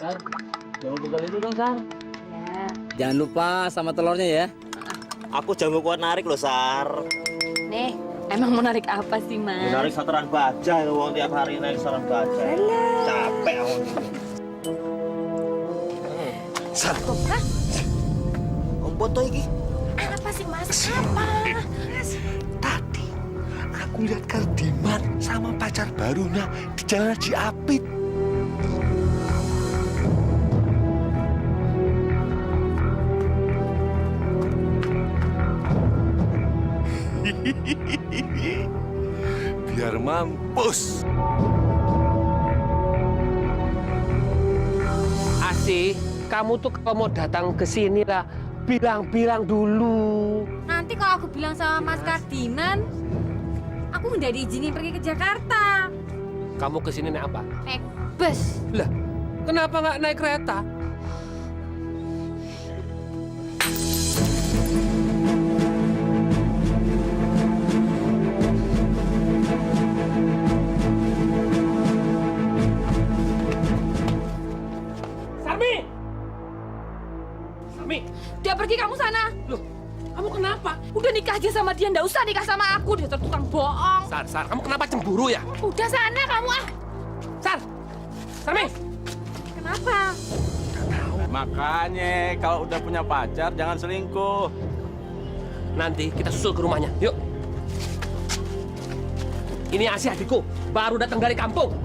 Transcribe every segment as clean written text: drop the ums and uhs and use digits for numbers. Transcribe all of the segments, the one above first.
Sar, jangan pegal itu dong, Sar. Ya. Jangan lupa sama telurnya ya. Aku jago kuat narik loh, Sar. Nih, emang mau narik apa sih, Mas? Ya, narik satoran baja itu wong tiap hari narik satoran baja. Capek aku. Sar, Hah? Apa to iki? Apa sih, Mas? Apa? tadi aku lihat Kardiman sama pacar barunya di jalan Haji Apit. Biar mampus. Asih, kamu tuh kalau mau datang ke sini lah, bilang-bilang dulu. Nanti kalau aku bilang sama Mas Kardiman, aku nggak diizinin pergi ke Jakarta. Kamu ke sini naik apa? Naik bus. Lah, kenapa nggak naik kereta? Sami! Sami! Dia pergi kamu sana. Loh, kamu kenapa? Udah nikah aja sama dia, nggak usah nikah sama aku. Dia tukang bohong. Sar, kamu kenapa cemburu ya? Udah sana kamu ah. Sar! Sami! Kenapa? Makanya kalau udah punya pacar jangan selingkuh. Nanti kita susul ke rumahnya, yuk. Ini Asih adikku, baru datang dari kampung.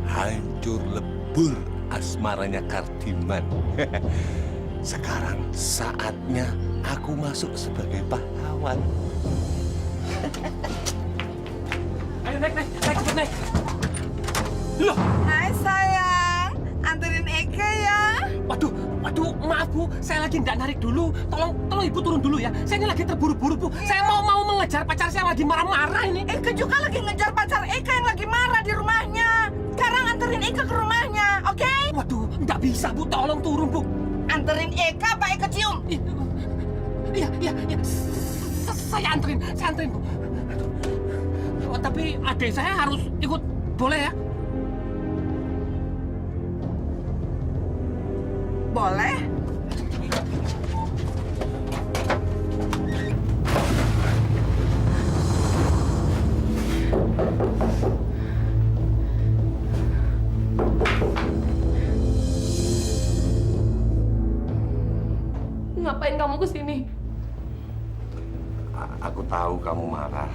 Hancur lebur asmaranya Kardiman. Sekarang saatnya aku masuk sebagai pahlawan. Ayo naik, cepet naik. Loh, Hai sayang, anterin Eka ya. waduh, maaf Bu, saya lagi nggak narik dulu. Tolong Ibu turun dulu ya. Saya ini lagi terburu-buru Bu. Saya mau mengejar pacar saya yang lagi marah-marah ini. Eka juga lagi ngejar pacar Eka yang lagi marah di rumahnya. Sekarang anterin Eka ke rumahnya, oke? Waduh, nggak bisa Bu, tolong turun Bu. Anterin Eka apa Eka cium? Iya. Saya anterin Bu. Oh, tapi adik saya harus ikut, boleh ya? Boleh. Ngapain kamu kesini? Aku tahu kamu marah.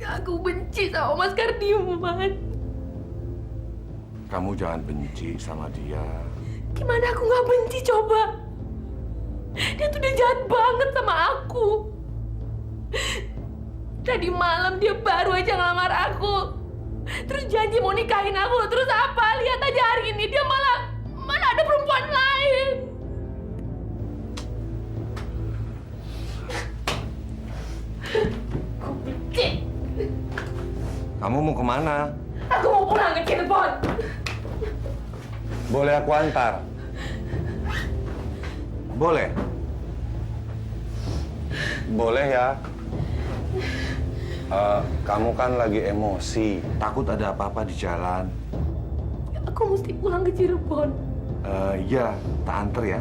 Aku benci sama Mas Kardiman. Kamu jangan benci sama dia. Gimana aku nggak benci coba? Dia tuh udah jahat banget sama aku. Tadi malam dia baru aja ngelamar aku. Terus janji mau nikahin aku. Terus apa? Lihat aja hari ini dia malah ada perempuan lain. Aku benci. Kamu mau kemana? Aku mau pulang ke Cirebon. Boleh aku antar? Boleh? Boleh ya? Kamu kan lagi emosi. Takut ada apa-apa di jalan. Aku mesti pulang ke Cirebon. Iya, tak anter ya.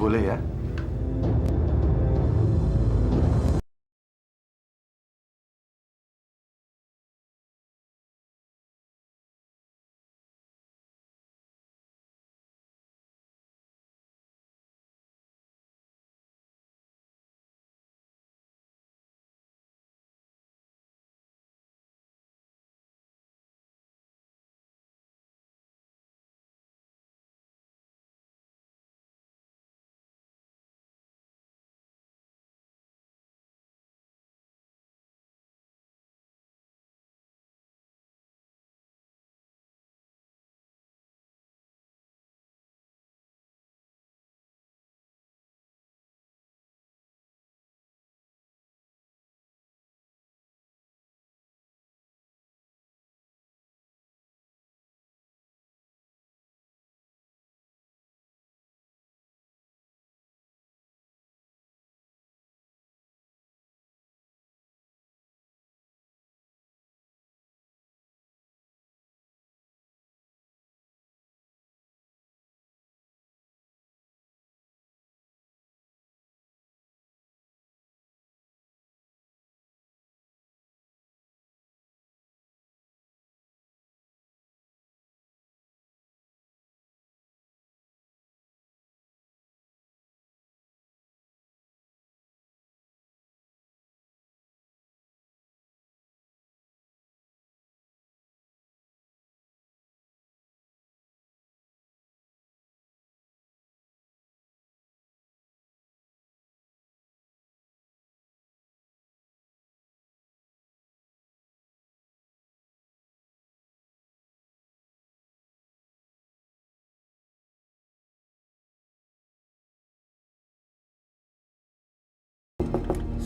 Boleh ya?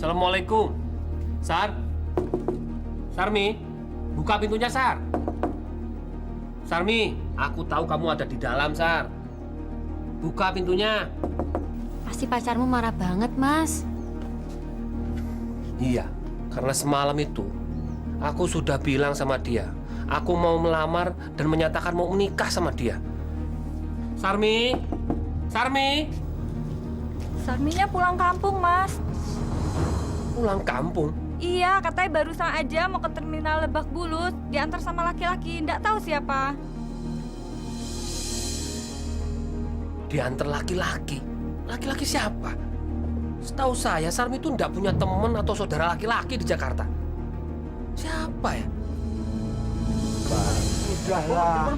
Assalamualaikum. Sar? Sarmi? Buka pintunya, Sar. Sarmi, aku tahu kamu ada di dalam, Sar. Buka pintunya. Pasti pacarmu marah banget, Mas. Iya, karena semalam itu aku sudah bilang sama dia, aku mau melamar dan menyatakan mau menikah sama dia. Sarmi? Sarmi? Sarminya pulang kampung, Mas. Pulang kampung? Iya, katanya barusan aja mau ke terminal Lebak Bulus, diantar sama laki-laki, nggak tahu siapa. Diantar laki-laki? Laki-laki siapa? Setahu saya, Sarmi itu nggak punya teman atau saudara laki-laki di Jakarta. Siapa ya? Udahlah,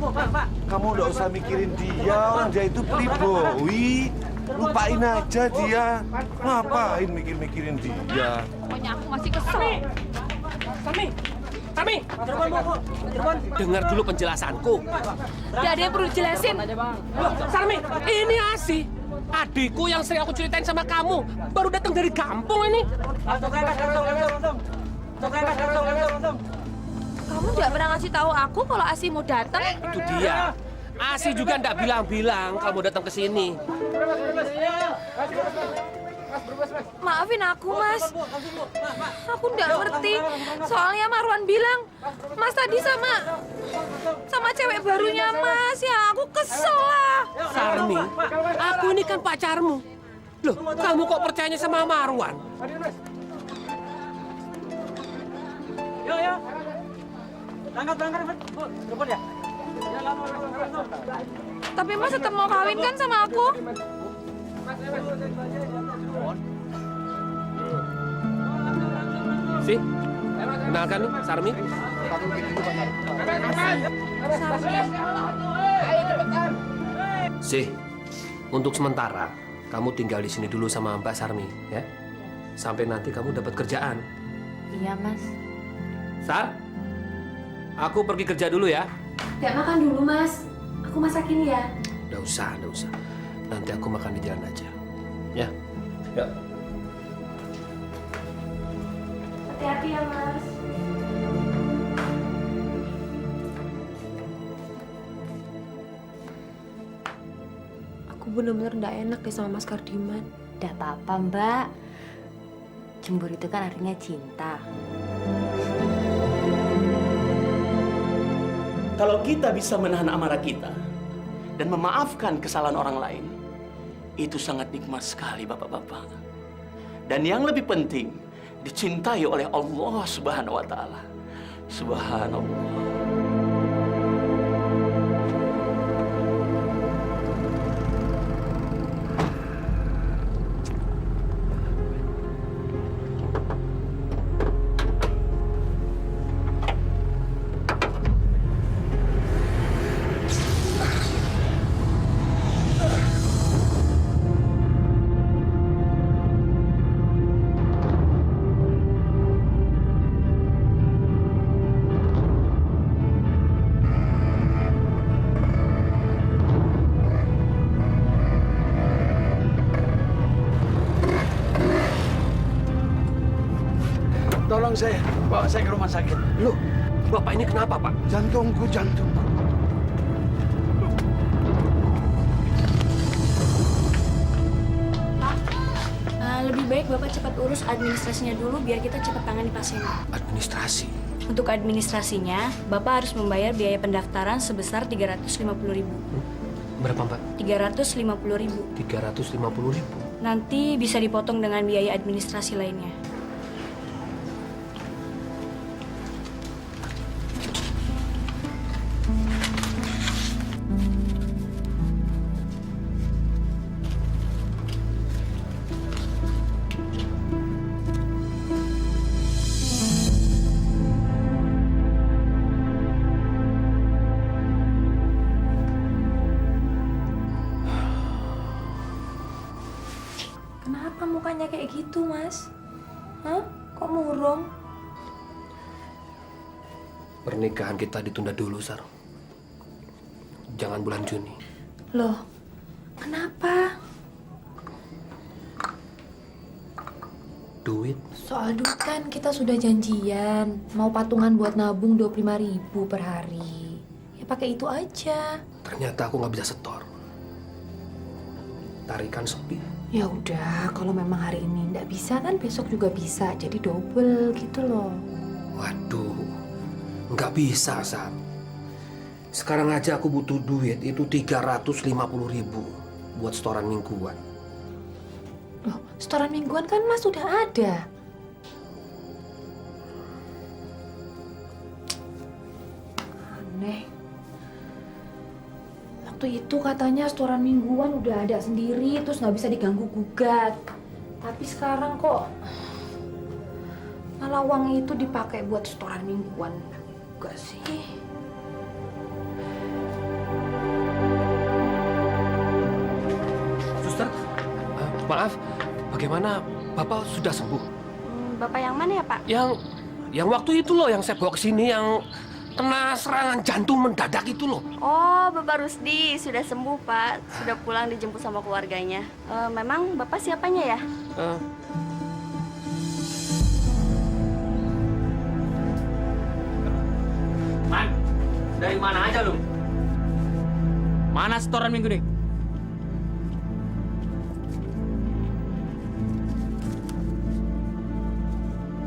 kamu nggak usah mikirin dia, orang dia itu playboy. Lupain aja dia. Ngapain mikir-mikirin dia? Pokoknya aku masih kesel. Sarmi! Sarmi! Dengar dulu penjelasanku. Gak ada yang perlu jelasin. Loh, Sarmi, ini Asi. Adikku yang sering aku ceritain sama kamu. Baru datang dari kampung ini. Kamu nggak pernah ngasih tahu aku kalau Asi mau datang. Itu dia. Asi juga nggak bilang-bilang kamu datang ke sini. Maafin aku, Mas. Aku nggak ngerti. Soalnya Marwan bilang, Mas tadi sama cewek barunya Mas. Ya, aku kesel lah. Sarmi, aku ini kan pacarmu. Loh, kamu kok percayanya sama Marwan? Tapi Mas tetap mau kawin kan sama aku? Si, kenalkan nih, Sarmi. Si, untuk sementara kamu tinggal di sini dulu sama Mbak Sarmi, ya. Sampai nanti kamu dapat kerjaan. Iya, Mas. Sar, aku pergi kerja dulu ya. Gak makan dulu, Mas. Aku masakin ya. Nggak usah. Nanti aku makan di jalan aja. Ya. Ya. Hati-hati ya, Mas. Aku bener-bener gak enak deh sama Mas Kardiman. Udah apa-apa, Mbak. Cemburu itu kan artinya cinta. Kalau kita bisa menahan amarah kita dan memaafkan kesalahan orang lain, itu sangat nikmat sekali, Bapak-bapak. Dan yang lebih penting, dicintai oleh Allah Subhanahu wa taala. Subhanallah. Tolong saya, bawa saya ke rumah sakit. Loh, Bapak ini kenapa, Pak? Jantungku jantung. Lebih baik Bapak cepat urus administrasinya dulu biar kita cepat tangani pasien. Administrasi. Untuk administrasinya, Bapak harus membayar biaya pendaftaran sebesar 350.000. Berapa, Mbak? 350.000. 350.000. Nanti bisa dipotong dengan biaya administrasi lainnya. Kenapa mukanya kayak gitu, Mas? Hah? Kok murung? Pernikahan kita ditunda dulu, Sar. Jangan bulan Juni. Loh, kenapa? duit? Soal duit kan kita sudah janjian. Mau patungan buat nabung 25.000 per hari. Ya pakai itu aja. Ternyata aku nggak bisa setor. Tarikan sepi. Ya udah, kalau memang hari ini nggak bisa kan besok juga bisa. Jadi double gitu loh. Waduh, nggak bisa, Sar. Sekarang aja aku butuh duit itu 350.000 buat setoran mingguan. Loh, setoran mingguan kan Mas sudah ada. Aneh. Waktu itu katanya setoran mingguan udah ada sendiri, terus nggak bisa diganggu gugat. Tapi sekarang kok malah uang itu dipakai buat setoran mingguan. Enggak sih? Suster, maaf, bagaimana Bapak sudah sembuh? Bapak yang mana ya, Pak? Yang waktu itu loh, yang saya bawa ke sini, yang kena serangan jantung mendadak itu loh. Oh, Bapak Rusdi sudah sembuh, Pak. Sudah pulang dijemput sama keluarganya. Memang Bapak siapanya ya? Man, dari mana aja lu? Mana setoran minggu nih?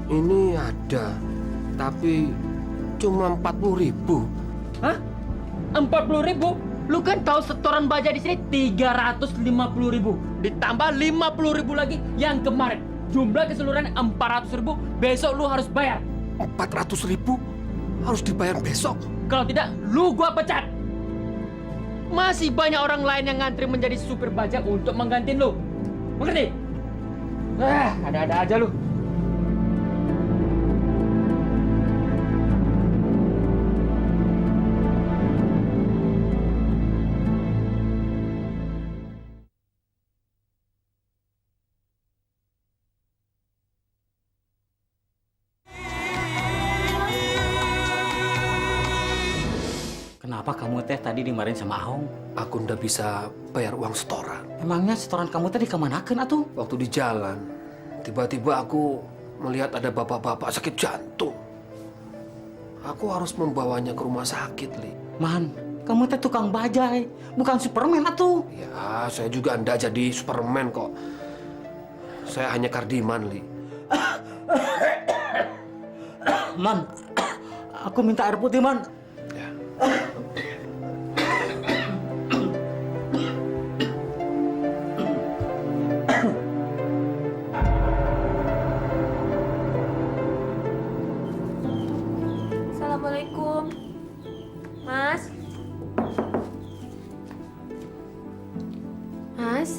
Ini ada, tapi cuma 40.000. Hah? 40.000? Lu kan tahu setoran baja di sini 350.000. Ditambah 50.000 lagi yang kemarin. Jumlah keseluruhan 400.000. Besok lu harus bayar. 400.000 harus dibayar besok. Kalau tidak, lu gua pecat. Masih banyak orang lain yang ngantri menjadi supir bajak untuk menggantiin lu. Mengerti? Ada-ada aja lu. Kenapa kamu teh tadi dimarahin sama Aung? Aku ndak bisa bayar uang setoran. Emangnya setoran kamu tadi kemanakan atuh? Waktu di jalan, tiba-tiba aku melihat ada bapak-bapak sakit jantung. Aku harus membawanya ke rumah sakit, Li. Man, kamu teh tukang bajai, bukan Superman atuh. Ya, saya juga ndak jadi Superman kok. Saya hanya Kardiman, Li. Man, aku minta air putih, Man. Ya. Assalamualaikum. Mas? Mas?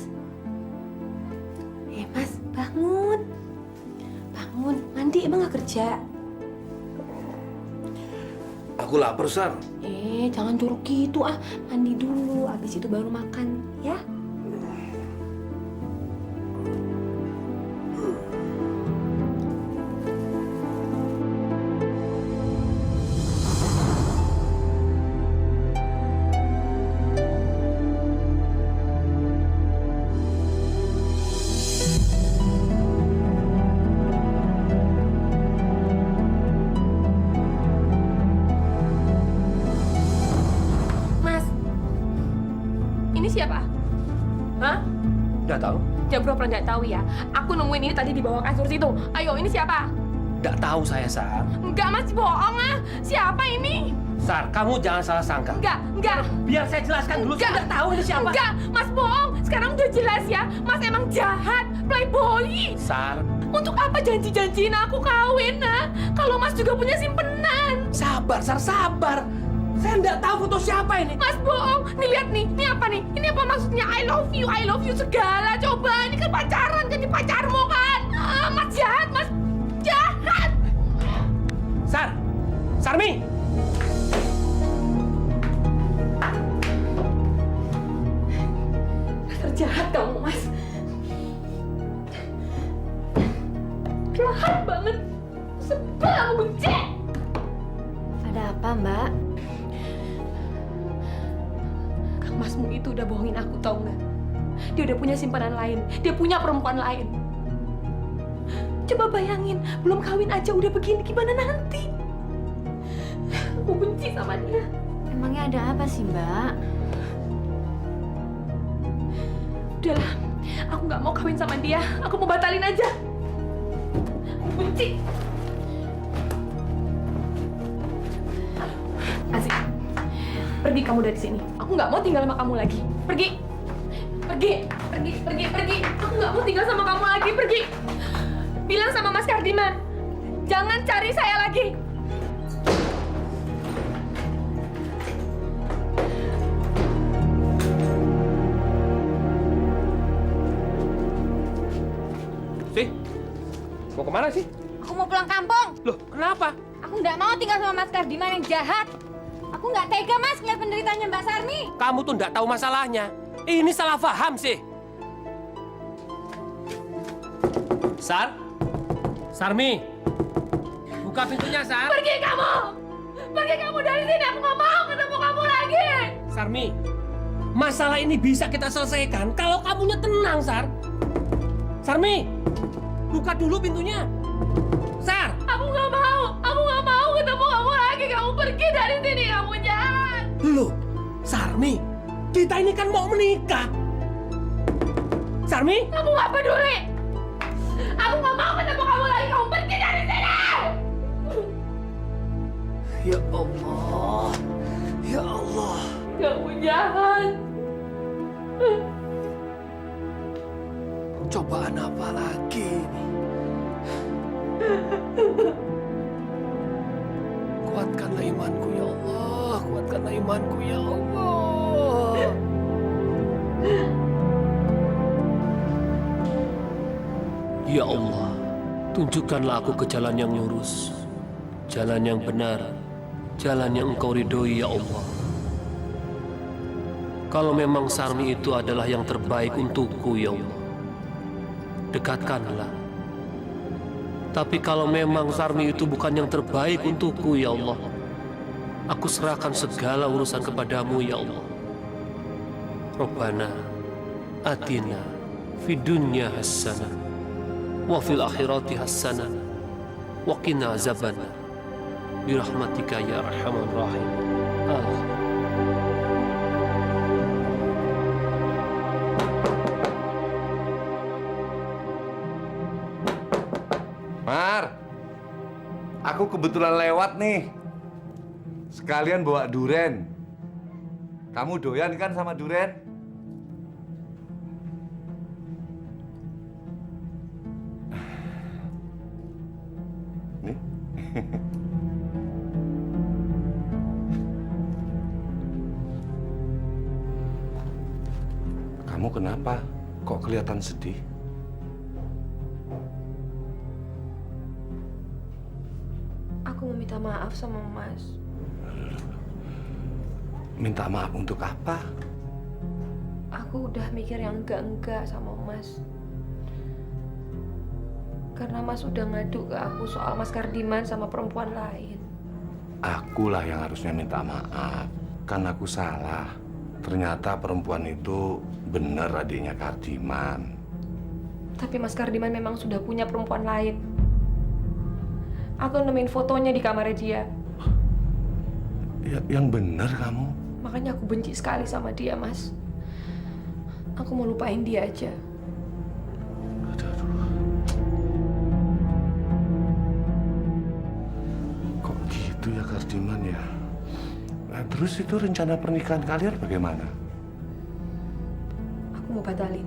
Mas, bangun. Bangun, mandi emang gak kerja? Aku lapar, Sar. Jangan curug gitu ah. Mandi dulu, habis itu baru makan, ya? Ini siapa? Hah? Nggak tahu. Jangan pura-pura nggak tahu ya. Aku nemuin ini tadi di bawah kasur situ. Ayo, ini siapa? Nggak tahu saya, Sar. Enggak, Mas, bohong ah. Siapa ini? Sar, kamu jangan salah sangka. Enggak. Biar saya jelaskan dulu. Enggak. Saya nggak tahu ini siapa. Enggak, Mas bohong. Sekarang udah jelas ya. Mas emang jahat, playboy. Sar. Untuk apa janji-janjiin aku kawin, nah? Kalau Mas juga punya simpenan. Sabar, Sar, sabar. Saya nggak tahu foto siapa ini. Mas bohong. Nih lihat nih. Ini apa nih? Ini apa maksudnya I love you segala. Coba, ini kan pacaran, kan di pacarmu kan. Mas jahat, Mas jahat. Sar, Sarmi. Terjahat kamu, Mas. Jahat banget. Sebel, aku benci. Ada apa, Mbak? Kang Masmu itu udah bohongin aku, tau nggak? Dia udah punya simpanan lain. Dia punya perempuan lain. Coba bayangin, belum kawin aja udah begini, gimana nanti? Aku benci sama dia. Emangnya ada apa sih, Mbak? Udahlah, aku nggak mau kawin sama dia. Aku mau batalin aja. Aku benci. Asik. Pergi kamu dari sini. Aku nggak mau tinggal sama kamu lagi. Pergi. Pergi. Pergi. Pergi. Pergi. Aku nggak mau tinggal sama kamu lagi. Pergi. Bilang sama Mas Kardiman, jangan cari saya lagi. Sih, mau kemana sih? Aku mau pulang kampung. Loh, kenapa? Aku nggak mau tinggal sama Mas Kardiman yang jahat. Aku nggak tega, Mas, ngeliat penderitaannya Mbak Sarmi. Kamu tuh nggak tahu masalahnya. Ini salah paham sih. Sarmi, buka pintunya, Sar. Pergi kamu! Pergi kamu dari sini. Aku nggak mau ketemu kamu lagi. Sarmi, masalah ini bisa kita selesaikan kalau kamunya tenang, Sar. Sarmi, buka dulu pintunya. Sar. Aku nggak mau. Aku nggak mau ketemu kamu lagi. Kamu pergi dari sini. Kamu jahat. Loh, Sarmi, kita ini kan mau menikah. Sarmi? Aku nggak peduli. Aku nggak mau ketemu kamu lagi. Kamu pergi dari sini. Ya Allah. Ya Allah. Kamu jahat. Cobaan apa lagi ini? Kuatkanlah imanku ya Allah. Kuatkanlah imanku ya Allah. Ya Allah, tunjukkanlah aku ke jalan yang lurus, jalan yang benar, jalan yang Engkau ridhoi ya Allah. Kalau memang Sarmi itu adalah yang terbaik untukku ya Allah, dekatkanlah. Tapi kalau memang Sarmi itu bukan yang terbaik untukku ya Allah, aku serahkan segala urusan kepadamu ya Allah. Rabbana atina fid dunya hasanah wa fil akhirati hasanah wa qina azabannar birahmatika ya arhamar rahim. Mar, aku kebetulan lewat nih. Sekalian bawa duren. Kamu doyan kan sama duren? Nih. Kamu kenapa? Kok kelihatan sedih? Aku mau minta maaf sama Mas. Minta maaf untuk apa? Aku udah mikir yang enggak-enggak sama Mas. Karena Mas udah ngadu ke aku soal Mas Kardiman sama perempuan lain. Akulah yang harusnya minta maaf. Kan aku salah. Ternyata perempuan itu benar adiknya Kardiman. Tapi Mas Kardiman memang sudah punya perempuan lain. Aku nemuin fotonya di kamarnya dia. Ya, yang benar kamu. Makanya aku benci sekali sama dia, Mas. Aku mau lupain dia aja. Kok gitu ya Kardiman ya? Nah, terus itu rencana pernikahan kalian bagaimana? Aku mau batalin.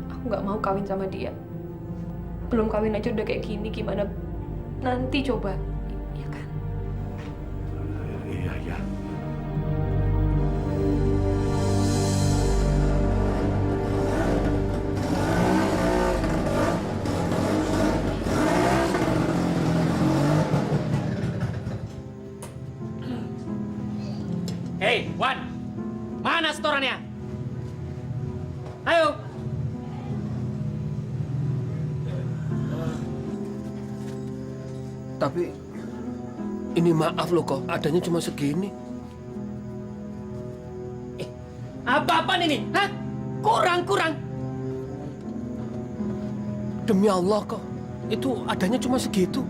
Aku nggak mau kawin sama dia. Belum kawin aja udah kayak gini, gimana nanti coba? Iya kan? Iya, ya. Hei, Wan, mana setorannya? Ayo. Tapi ini maaf loh kok, adanya cuma segini. Apa-apaan ini? Hah? Kurang. Demi Allah kok, itu adanya cuma segitu.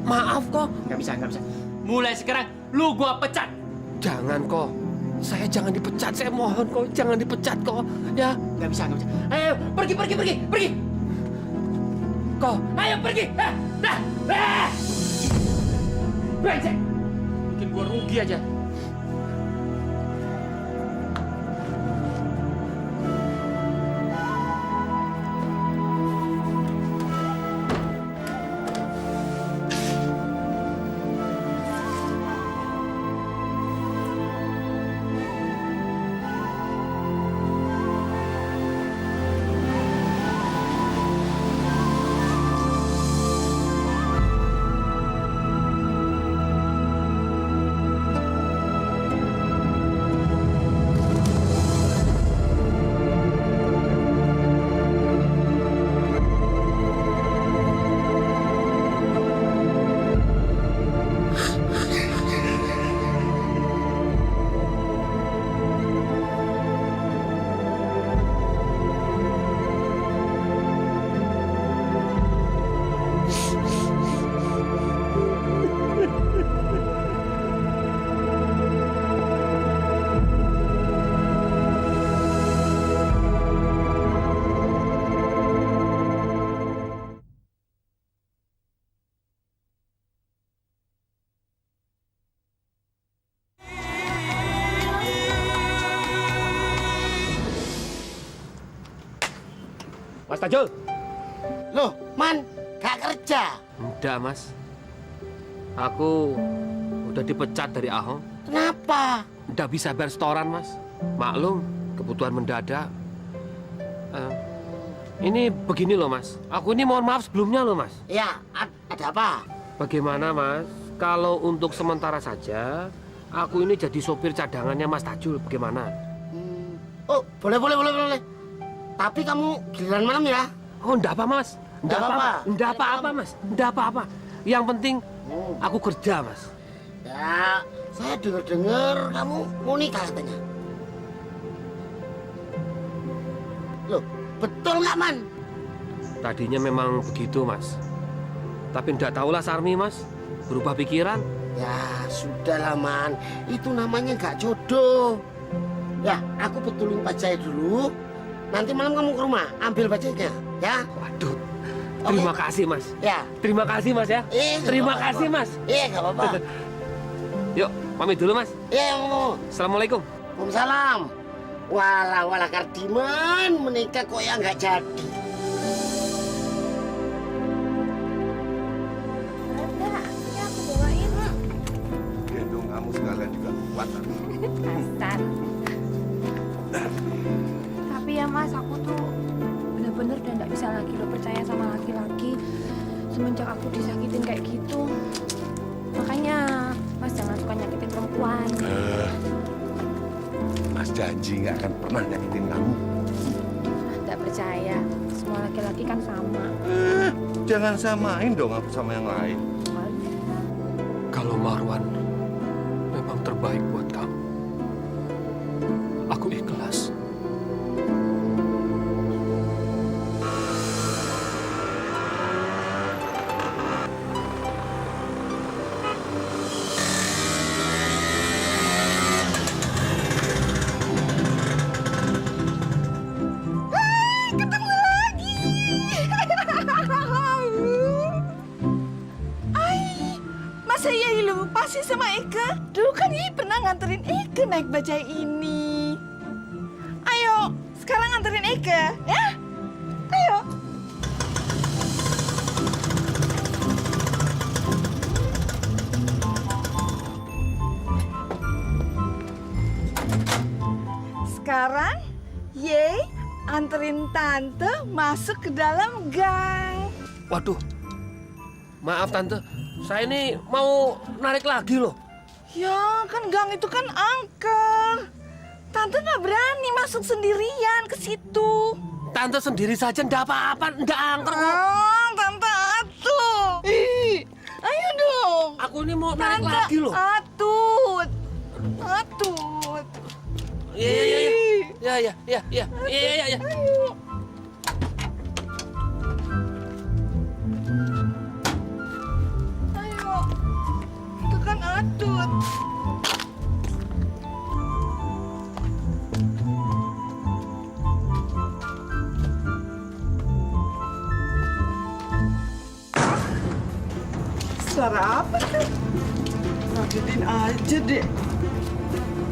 Maaf kok. Nggak bisa. Mulai sekarang lu gua pecat. Jangan kok. Saya jangan dipecat, saya mohon kok. Jangan dipecat kok. Ya. Nggak bisa. Ayo, pergi. Kok. Ayo pergi. Brengsek. Bikin gua rugi aja. Mas Tajul. Loh, Man, gak kerja. Udah, Mas. Aku udah dipecat dari Ahong. Kenapa? Udah bisa bayar setoran, Mas. Maklum, kebutuhan mendadak. Ini begini loh, Mas. Aku ini mohon maaf sebelumnya loh, Mas. Ya, ada apa? Bagaimana, Mas? Kalau untuk sementara saja, aku ini jadi sopir cadangannya Mas Tajul. Bagaimana? Oh, boleh. Tapi kamu giliran malam ya? Oh, enggak apa, Mas. Enggak apa-apa, Mas. Enggak apa-apa. Yang penting aku kerja, Mas. Ya, saya dengar kamu mau nikah katanya. Loh, betul nggak, Man? Tadinya memang begitu, Mas. Tapi enggak tahulah Sarmi, Mas. Berubah pikiran. Ya, sudahlah, Man. Itu namanya nggak jodoh. Ya, aku betulin bajai dulu. Nanti malam kamu ke rumah, ambil bajainya, ya? Waduh, terima kasih, Mas. Ya. Terima kasih, Mas, ya. Terima kasih, Mas. Iya, nggak apa-apa. Yuk, pamit dulu, Mas. Iya, mau. Assalamualaikum. Waalaikumsalam. Wala Kardiman menikah kok ya nggak jadi. Ya aku bawain. Gendong kamu sekalian juga kuat. Dasar. Tapi ya Mas, aku tuh bener-bener udah nggak bisa lagi lo percaya sama laki-laki semenjak aku disakitin kayak gitu. Makanya Mas jangan suka nyakitin perempuan. Mas janji nggak akan pernah nyakitin kamu. Nggak percaya, semua laki-laki kan sama. Jangan samain dong aku sama yang lain. Kalau Marwan memang terbaik buat kamu, aku ikhlas. Masa iya lupa sih sama Eka? Dulu kan Iya pernah nganterin Eka naik bajai ini. Ayo, sekarang nganterin Eka, ya? Ayo. Sekarang, Ye anterin Tante masuk ke dalam gang. Waduh, maaf Tante, saya ini mau narik lagi loh. Ya, kan gang itu kan angker. Tante nggak berani masuk sendirian ke situ. Tante sendiri saja ndak apa-apa, ndak angker kok. Tante atuh. Ih, ayo dong. Aku ini mau narik Tante lagi loh. Atut. Iya. Ayo. Suara apa tuh? Ngagetin aja deh.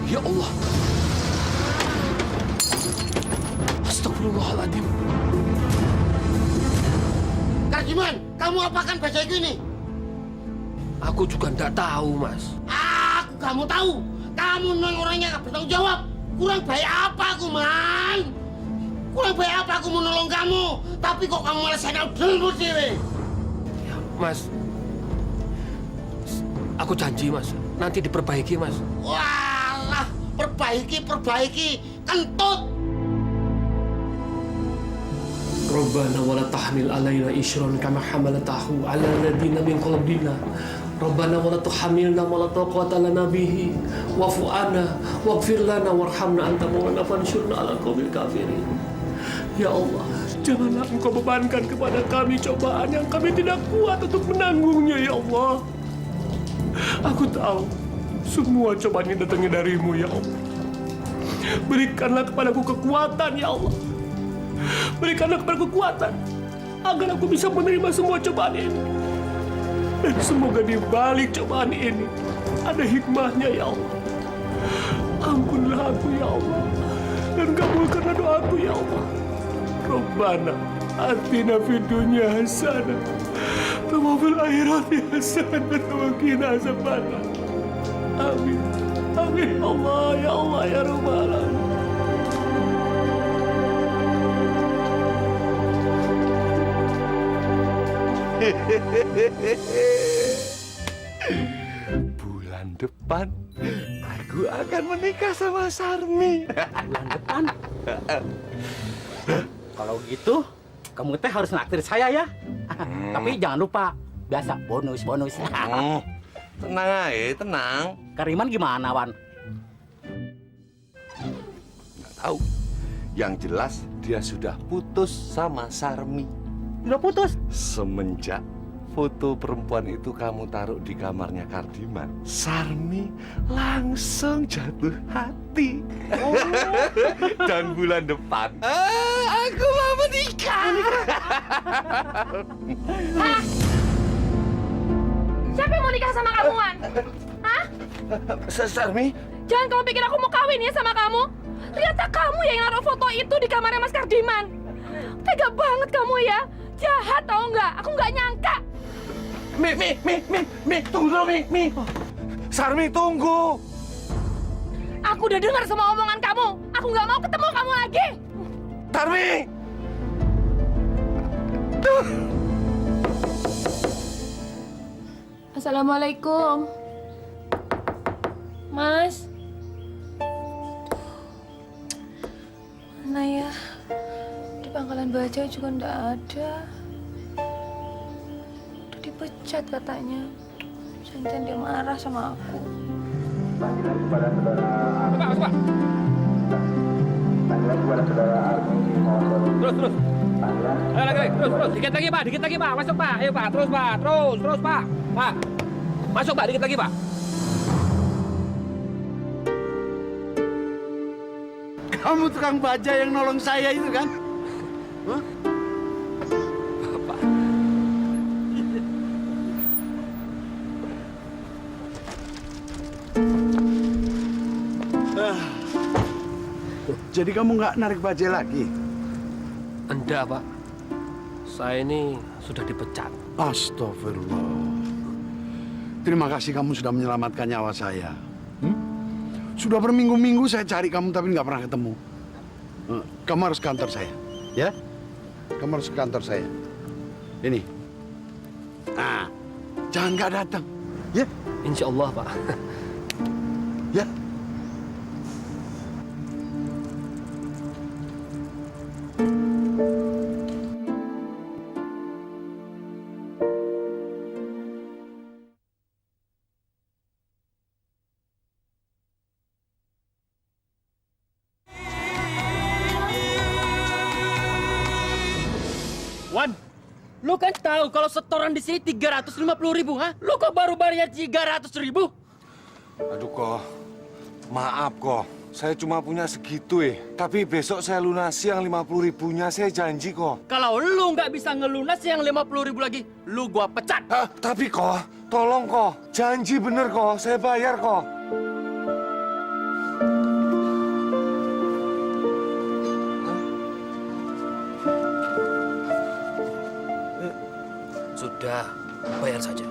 Ya Allah. Astagfirullahaladzim. Kardiman, kamu apakan bajaiku ini? Aku juga nggak tahu, Mas. Kamu tahu? Kamu memang orangnya nggak bertanggung jawab. Kurang baik apa aku, Man? Kurang baik apa aku menolong kamu? Tapi kok kamu malah senang dulu, dewe? Mas, aku janji, Mas. Nanti diperbaiki, Mas. Walah, perbaiki, kentut. Rabbana wala tahmil alaina isran kama hamalatahu ala ladina min qablina. Rabbana wala tuhamilna wala taqata lana bihi wa'fu anna waghfir lana warhamna anta maulana fansurna ala qaumil kafirin. Ya Allah, janganlah Engkau bebankan kepada kami cobaan yang kami tidak kuat untuk menanggungnya, ya Allah. Aku tahu semua cobaan ini datangnya darimu, ya Allah. Berikanlah kepadaku kekuatan, ya Allah. Berikanlah kepadaku kekuatan agar aku bisa menerima semua cobaan ini. Dan semoga di balik cobaan ini ada hikmahnya, ya Allah. Ampunlah aku, ya Allah. Dan kabulkanlah doaku, ya Allah. Rabbana atina fid dunya hasanah wa fil akhirati hasanah wa qina azabannar. Amin. Amin Allah, ya Allah, ya Rabbal alamin. Bulan depan aku akan menikah sama Sarmi. Bulan depan. Kalau gitu, kamu teh harus naktir saya ya. Tapi jangan lupa, biasa bonus. Tenang aja, tenang. Kariman gimana, Wan? Nggak tahu. Yang jelas dia sudah putus sama Sarmi. Udah putus? Semenjak foto perempuan itu kamu taruh di kamarnya Kardiman, Sarmi langsung jatuh hati. Oh. Dan bulan depan, aku mau menikah. Siapa yang mau nikah sama kamu, Wan? Hah? Sarmi? Jangan kamu pikir aku mau kawin ya sama kamu. Ternyata kamu yang naruh foto itu di kamarnya Mas Kardiman. Tega banget kamu ya. Jahat tau nggak? Aku nggak nyangka. Mi, tunggu dulu, Mi. Sarmi, tunggu. Aku udah dengar semua omongan kamu. Aku nggak mau ketemu kamu lagi. Sarmi! Assalamualaikum. Mas. Mana ya? Di pangkalan bajai juga nggak ada. Udah dipecat katanya. Jangan dia marah sama aku. Panggilan kepada saudara Armi. Panggilan kepada saudara Armi. Terus. Panggilan. Ayo lagi, terus. Dikit lagi, Pak. Masuk, Pak. Ayo, Pak. Terus, Pak. Terus, Pak. Pak. Masuk, Pak. Dikit lagi, Pak. Kamu tukang baja yang nolong saya itu kan? Hah? Bapak. Jadi kamu nggak narik bajai lagi? Enggak, Pak. Saya ini sudah dipecat. Astagfirullah. Terima kasih kamu sudah menyelamatkan nyawa saya. Sudah berminggu-minggu saya cari kamu tapi nggak pernah ketemu. Kamu harus ke kantor saya, ya? Kamu harus ke kantor saya. Ini. Nah, jangan nggak datang, ya? Insya Allah, Pak. Ya. Wan, lu kan tahu kalau setoran di sini 350.000, ha? Lu kok baru bayar 300.000? Aduh, kok. Maaf, kok. Saya cuma punya segitu, Tapi besok saya lunasi yang 50.000-nya, saya janji, kok. Kalau lu nggak bisa ngelunas yang 50.000 lagi, lu gua pecat. Tapi, kok, Tolong kok, janji bener kok, saya bayar kok. Sudah, bayar saja.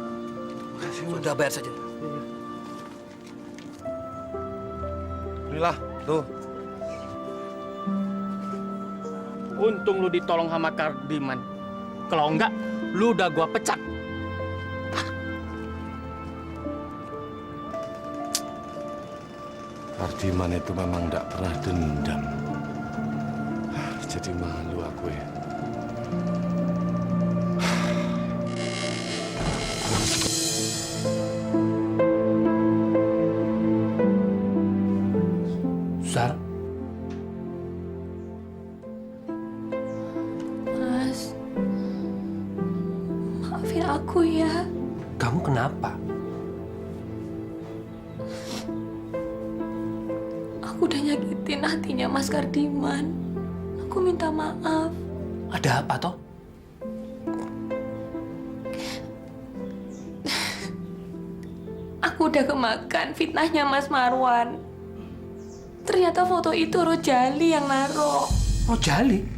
Sudah, bayar saja. Inilah, tuh. Untung lu ditolong sama Kardiman. Kalau enggak, lu udah gua pecat. Kardiman itu memang tidak pernah dendam. Jadi malu aku ya. Sar, Mas, maafin aku ya. kamu kenapa? Aku udah nyakitin hatinya Mas Kardiman. Aku minta maaf. Ada apa toh? Aku udah kemakan fitnahnya Mas Marwan. Ternyata foto itu Rojali yang naro. Rojali?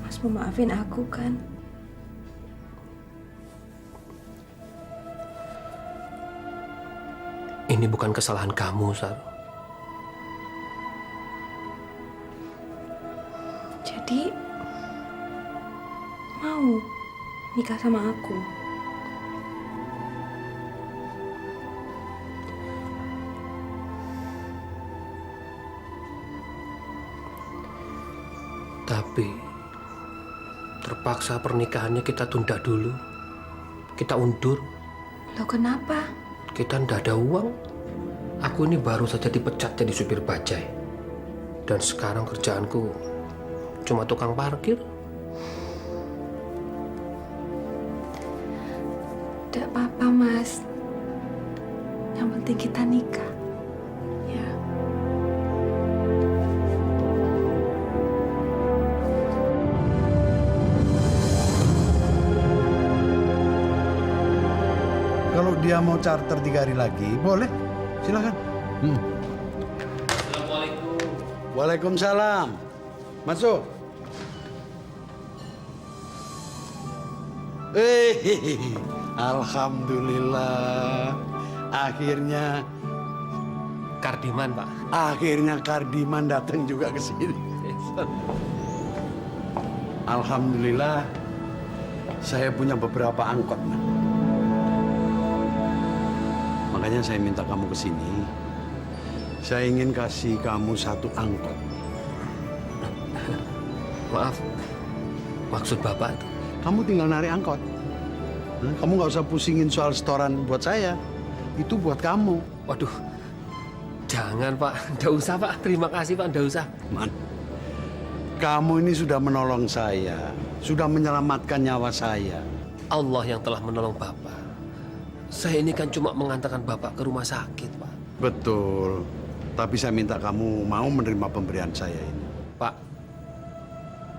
Mas mau maafin aku kan? Ini bukan kesalahan kamu, Sar. Jadi mau nikah sama aku? Tapi terpaksa pernikahannya kita tunda dulu. Kita undur. Loh kenapa? Kita ndak ada uang. Aku ini baru saja dipecat jadi supir bajai. Dan sekarang kerjaanku cuma tukang parkir. Tidak apa-apa, Mas. Yang penting kita nikah. Ya. Kalau dia mau charter 3 hari lagi, boleh. Silakan. Assalamualaikum. Waalaikumsalam. Masuk. Alhamdulillah. Akhirnya Kardiman, Pak. Akhirnya Kardiman datang juga ke sini. Alhamdulillah, saya punya beberapa angkot. Makanya saya minta kamu ke sini. Saya ingin kasih kamu 1 angkot. Maaf, maksud Bapak itu? Kamu tinggal narik angkot. Kamu nggak usah pusingin soal setoran buat saya. Itu buat kamu. Waduh, jangan Pak. Nggak usah Pak. Terima kasih Pak, nggak usah. Man, kamu ini sudah menolong saya. Sudah menyelamatkan nyawa saya. Allah yang telah menolong Bapak. Saya ini kan cuma mengantarkan Bapak ke rumah sakit, Pak. Betul. Tapi saya minta kamu mau menerima pemberian saya ini. Pak,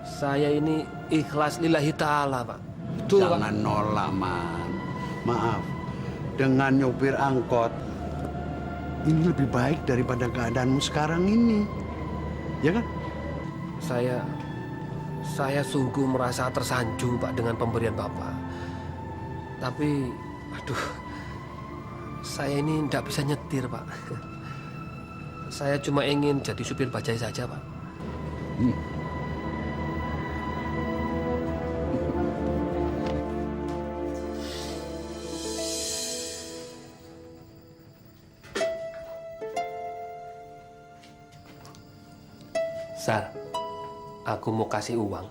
saya ini ikhlas lillahi ta'ala, Pak. Betul, Jangan Pak. nolak, Man. Maaf, dengan nyopir angkot, ini lebih baik daripada keadaanmu sekarang ini. Ya kan? Saya sungguh merasa tersanjung, Pak, dengan pemberian Bapak. Tapi, aduh, saya ini tidak bisa nyetir, Pak. Saya cuma ingin jadi supir bajai saja, Pak. Sar, aku mau kasih uang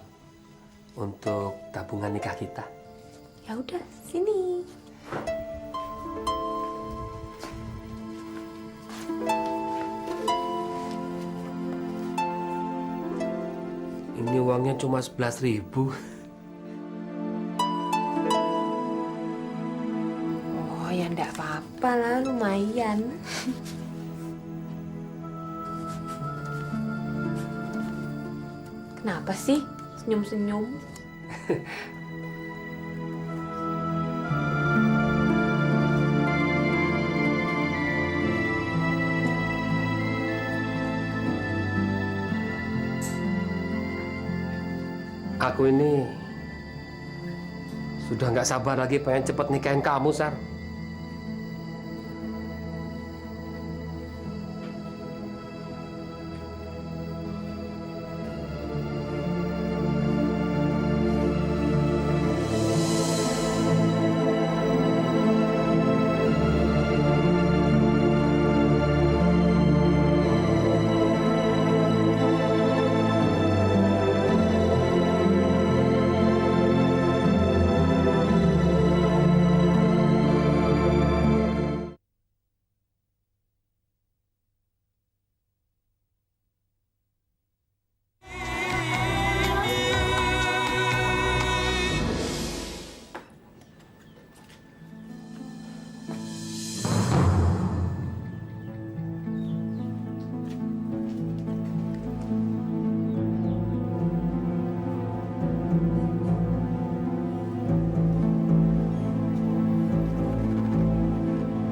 untuk tabungan nikah kita. Ya udah, sini. Ini uangnya cuma 11.000. Oh ya enggak apa-apa lah, lumayan. Kenapa sih senyum-senyum? Aku ini sudah nggak sabar lagi pengen cepet nikahin kamu, Sar.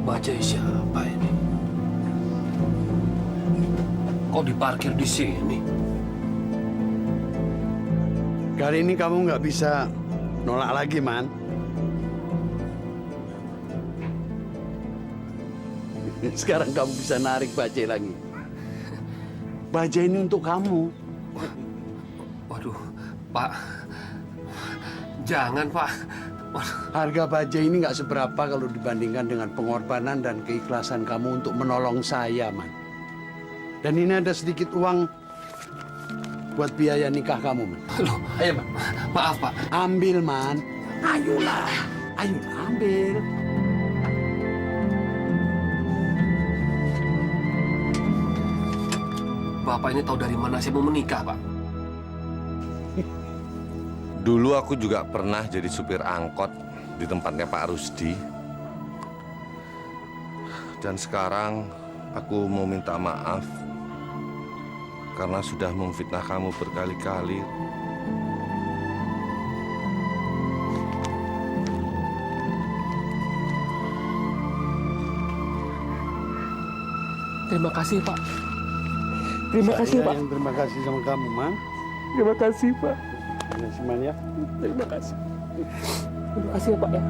Bajai siapa ini? Kok diparkir di sini? Kali ini kamu nggak bisa nolak lagi, Man. Sekarang kamu bisa narik bajai lagi. Bajai ini untuk kamu. Waduh, Pak. Jangan, Pak. Harga bajai ini nggak seberapa kalau dibandingkan dengan pengorbanan dan keikhlasan kamu untuk menolong saya, Man. Dan ini ada sedikit uang buat biaya nikah kamu, Man. Loh, Ayo, Man. maaf, Pak. Ambil, Man. Ayolah. Ayolah, ambil. Bapak ini tahu dari mana saya mau menikah, Pak? Dulu aku juga pernah jadi supir angkot di tempatnya Pak Rusdi. Dan sekarang aku mau minta maaf karena sudah memfitnah kamu berkali-kali. Terima kasih, Pak. Terima kasih, Pak. Terima kasih sama kamu, Man. Terima kasih, Pak. Terima kasih, Man, ya. Terima kasih. Terima kasih ya, Pak, ya.